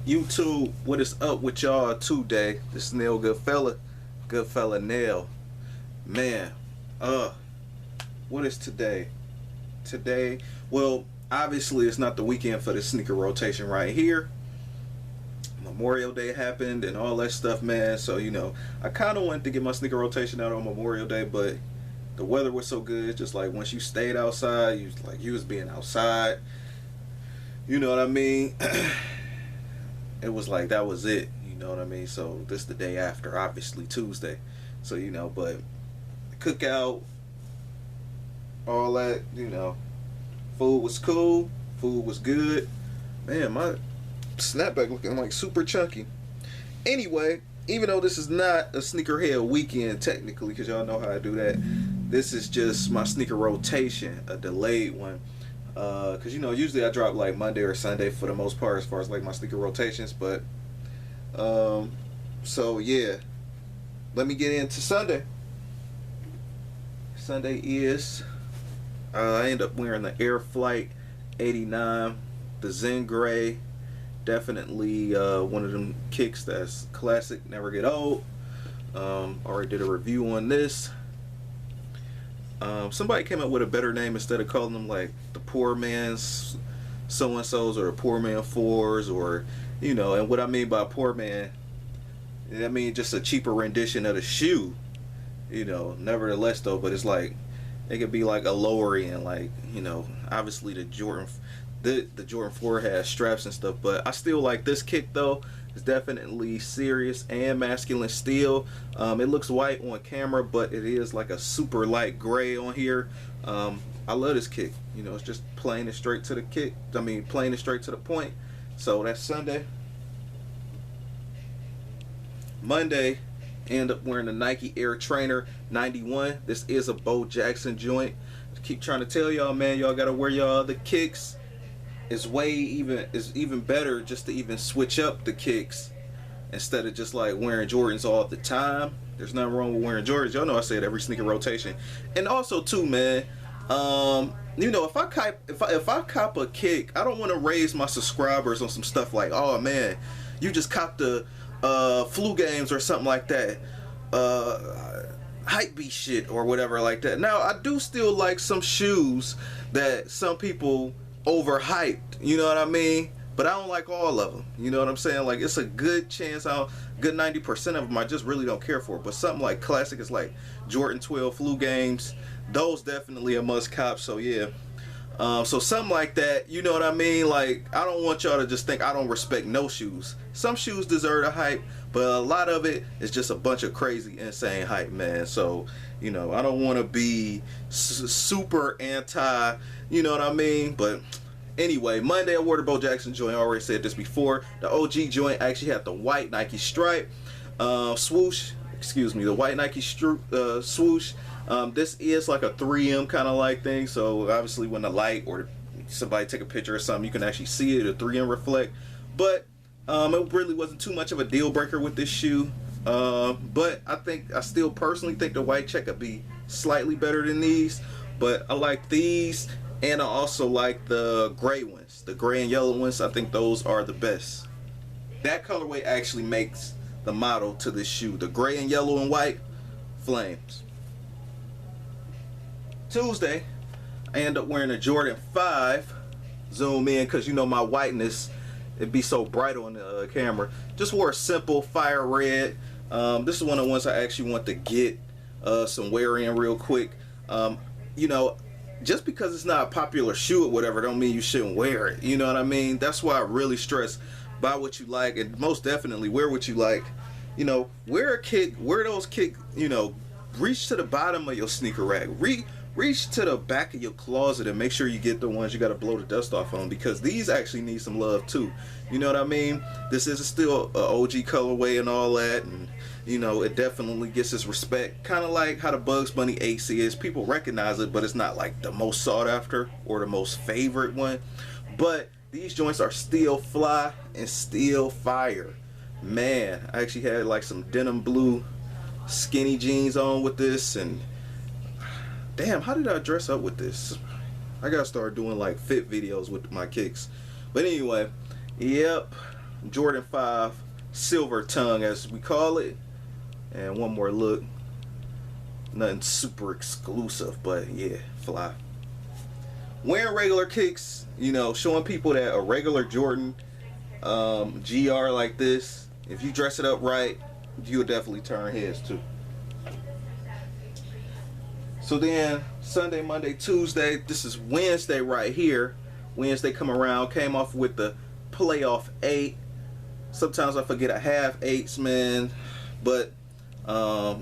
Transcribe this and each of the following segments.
YouTube, what is up with y'all today? This is Nail Goodfella Nail. Man, what is today? Today, well, obviously it's not the weekend for the sneaker rotation right here. Memorial Day happened and all that stuff, man. So, I kind of wanted to get my sneaker rotation out on Memorial Day, but the weather was so good. Just like once you stayed outside, you was being outside. You know what I mean? It was like that was it, you know what I mean? So this the day after, obviously Tuesday. So but cookout, all that, food was cool, food was good. Man, my snapback looking like super chunky. Anyway, even though this is not a sneakerhead weekend technically, because y'all know how I do that, this is just my sneaker rotation, a delayed one. Because usually I drop like Monday or Sunday for the most part as far as like my sneaker rotations, but so yeah, let me get into Sunday. Sunday is I end up wearing the Air Flight 89, the Zen Gray. Definitely one of them kicks that's classic, never get old. Already did a review on this. Somebody came up with a better name instead of calling them like the poor man's so-and-so's or the poor man fours, or and what I mean by poor man, I mean just a cheaper rendition of the shoe, nevertheless though, but it's like it could be like a lower end, like obviously the Jordan 4 has straps and stuff, but I still like this kick though. It's definitely serious and masculine steel. It looks white on camera, but it is like a super light gray on here. I love this kick. It's just plain and straight to the kick. I mean, plain and straight to the point. So that's Sunday. Monday, end up wearing the Nike Air Trainer 91. This is a Bo Jackson joint. I keep trying to tell y'all, man, y'all gotta wear y'all other kicks. It's even better just to even switch up the kicks instead of just like wearing Jordans all the time. There's nothing wrong with wearing Jordans. Y'all know I say it every sneaker rotation. And also too, man, if I cop a kick, I don't want to raise my subscribers on some stuff like, oh man, you just copped the flu games or something like that, hype beast shit or whatever like that. Now I do still like some shoes that some people overhyped, you know what I mean, but I don't like all of them, you know what I'm saying? Like, it's a good chance, good 90% of them I just really don't care for, but something like classic is like Jordan 12 flu games, those definitely a must cop. So yeah, so something like that, you know what I mean? Like, I don't want y'all to just think I don't respect no shoes. Some shoes deserve a hype, but a lot of it is just a bunch of crazy insane hype, man. So I don't want to be super anti, you know what I mean? But anyway, Monday I wore the Bo Jackson joint. I already said this before. The OG joint actually had the white Nike stripe swoosh. Excuse me, the white Nike swoosh. This is like a 3M kind of like thing. So obviously when the light or somebody take a picture or something, you can actually see it, a 3M reflect. But it really wasn't too much of a deal breaker with this shoe. But I still personally think the white check could be slightly better than these, but I like these, and I also like the gray ones, the gray and yellow ones. I think those are the best. That colorway actually makes the model to this shoe, the gray and yellow and white flames. Tuesday, I end up wearing a Jordan 5. Zoom in because my whiteness, it'd be so bright on the camera. Just wore a simple fire red. This is one of the ones I actually want to get some wear in real quick. Just because it's not a popular shoe or whatever don't mean you shouldn't wear it. You know what I mean? That's why I really stress buy what you like, and most definitely wear what you like. Wear a kick, wear those kick, reach to the bottom of your sneaker rack. Reach to the back of your closet and make sure you get the ones you got to blow the dust off on, because these actually need some love too. You know what I mean? This is still a OG colorway and all that, and it definitely gets its respect. Kind of like how the Bugs Bunny Ace is. People recognize it, but it's not like the most sought after or the most favorite one. But these joints are still fly and still fire. Man, I actually had like some denim blue skinny jeans on with this, and damn, how did I dress up with this? I gotta start doing like fit videos with my kicks. But anyway, yep, Jordan 5 Silver Tongue, as we call it. And one more look. Nothing super exclusive, but yeah, fly. Wearing regular kicks, you know, showing people that a regular Jordan GR like this, if you dress it up right, you'll definitely turn heads too. So then Sunday, Monday, Tuesday, this is Wednesday right here. Wednesday come around, came off with the playoff 8. Sometimes I forget I have 8s, man, but I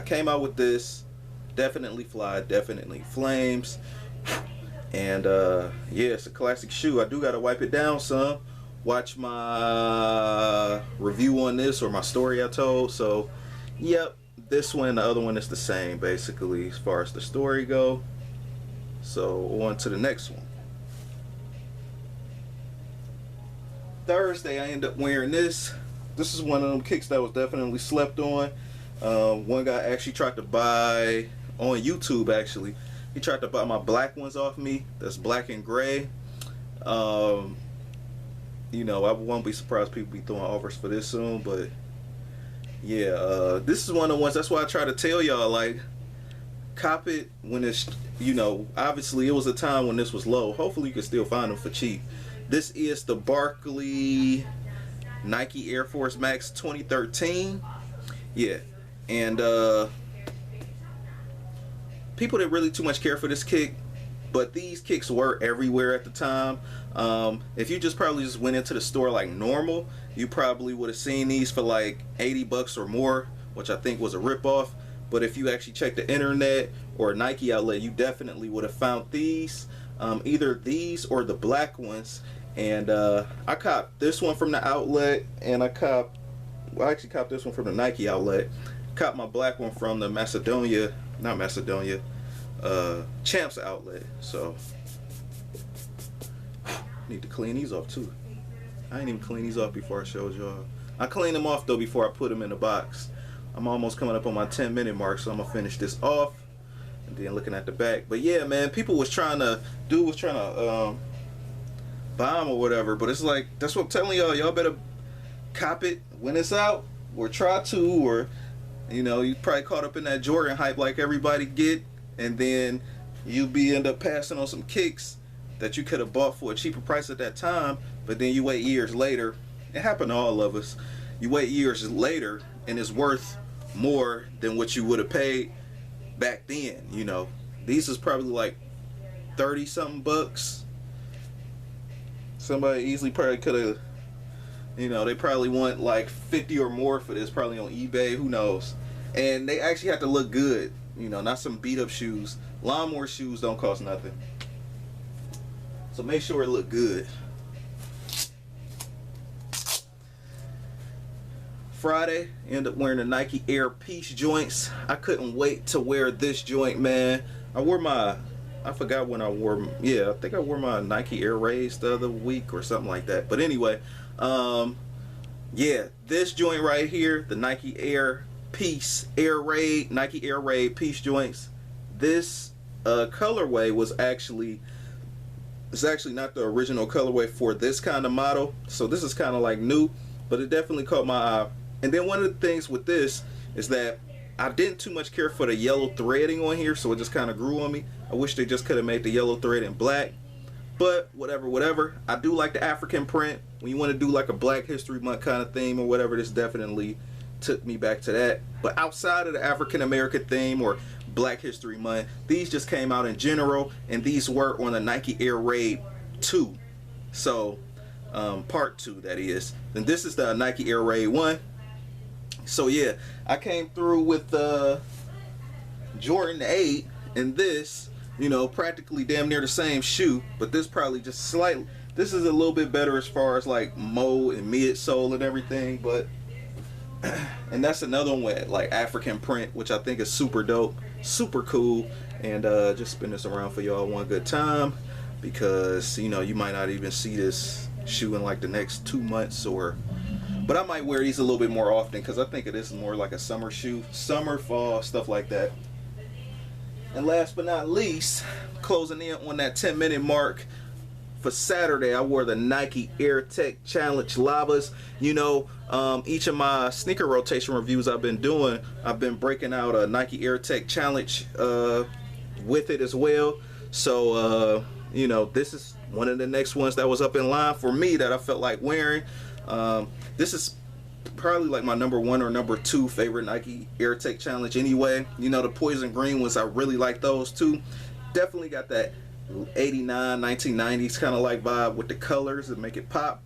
came out with this. Definitely fly, definitely flames. And yeah, it's a classic shoe. I do gotta wipe it down some. Watch my review on this or my story I told. So yep, this one and the other one is the same basically as far as the story go. So on to the next one. Thursday I end up wearing this. This is one of them kicks that was definitely slept on. One guy actually tried to buy on YouTube, actually he tried to buy my black ones off me. That's black and gray. You know, I won't be surprised people be throwing offers for this soon, but yeah, this is one of the ones. That's why I try to tell y'all, like, cop it when it's, you know, obviously it was a time when this was low. Hopefully you can still find them for cheap. This is the Barkley Nike Air Force Max 2013. Yeah, and people didn't really too much care for this kick, but these kicks were everywhere at the time. If you probably just went into the store like normal, you probably would have seen these for like 80 bucks or more, which I think was a ripoff. But if you actually check the internet or a Nike outlet, you definitely would have found these, either these or the black ones. And I copped this one from the outlet, and I actually copped this one from the Nike outlet. Copped my black one from the Champs outlet. So need to clean these off too. I ain't even clean these off before I showed y'all. I cleaned them off though before I put them in the box. I'm almost coming up on my 10-minute mark, so I'm gonna finish this off and then looking at the back. But yeah, man, people was trying to buy them or whatever, but it's like, that's what I'm telling y'all better cop it when it's out, or try to, or you know, you probably caught up in that Jordan hype like everybody get, and then you end up passing on some kicks that you could have bought for a cheaper price at that time, but then you wait years later. It happened to all of us. You wait years later and it's worth more than what you would have paid back then. You know, these is probably like 30 something bucks. Somebody easily probably could have, you know, they probably want like 50 or more for this, probably on eBay, who knows. And they actually have to look good, you know, not some beat up shoes. Lawnmower shoes don't cost nothing, so make sure it look good. Friday, end up wearing the Nike Air Peace joints. I couldn't wait to wear this joint, man. I forgot when I wore, yeah, I think I wore my Nike Air Raids the other week or something like that. But anyway, yeah, this joint right here, the Nike Air Peace Nike Air Raid Peace joints. This colorway was actually not the original colorway for this kind of model, so this is kind of like new, but it definitely caught my eye. And then one of the things with this is that I didn't too much care for the yellow threading on here, so it just kind of grew on me. I wish they just could have made the yellow thread in black, but whatever. I do like the African print. When you want to do like a Black History Month kind of theme or whatever, this definitely took me back to that. But outside of the African American theme or Black History Month, these just came out in general, and these were on the Nike Air Raid 2. So part 2, that is. Then this is the Nike Air Raid 1. So yeah, I came through with Jordan 8 and this, you know, practically damn near the same shoe, but this probably just slightly, this is a little bit better as far as like mold and midsole and everything. But and that's another one with like African print, which I think is super dope, super cool. And just spin this around for y'all one good time, because you know, you might not even see this shoe in like the next 2 months, but I might wear these a little bit more often, because I think it is more like a summer shoe, summer, fall, stuff like that. And last but not least, closing in on that 10-minute mark, for Saturday, I wore the Nike Air Tech Challenge Lavas. You know, each of my sneaker rotation reviews I've been doing, I've been breaking out a Nike Air Tech Challenge with it as well. So, you know, this is one of the next ones that was up in line for me that I felt like wearing. This is probably like my number 1 or number 2 favorite Nike Air Tech Challenge anyway. You know, the Poison Green ones, I really like those too. Definitely got that 89, 1990s kind of like vibe with the colors that make it pop.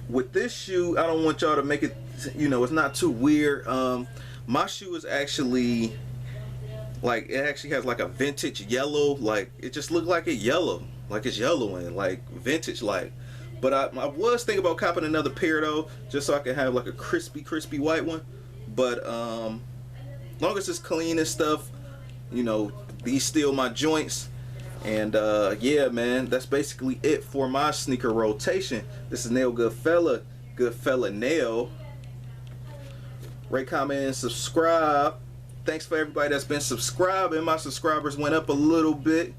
With this shoe, I don't want y'all to make it, you know, it's not too weird. My shoe is actually like, it actually has like a vintage yellow, like it just looked like it's yellowing, like vintage like. But I was thinking about copping another pair though, just so I can have like a crispy white one. But long as it's clean and stuff, you know, these still my joints. And yeah, man, that's basically it for my sneaker rotation. This is Nail Goodfella Nail. Rate, comment, and subscribe. Thanks for everybody that's been subscribing. My subscribers went up a little bit.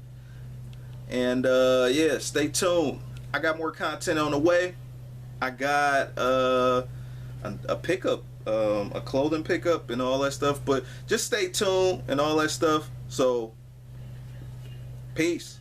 And yeah, stay tuned. I got more content on the way. I got a pickup, a clothing pickup and all that stuff. But just stay tuned and all that stuff. So, peace.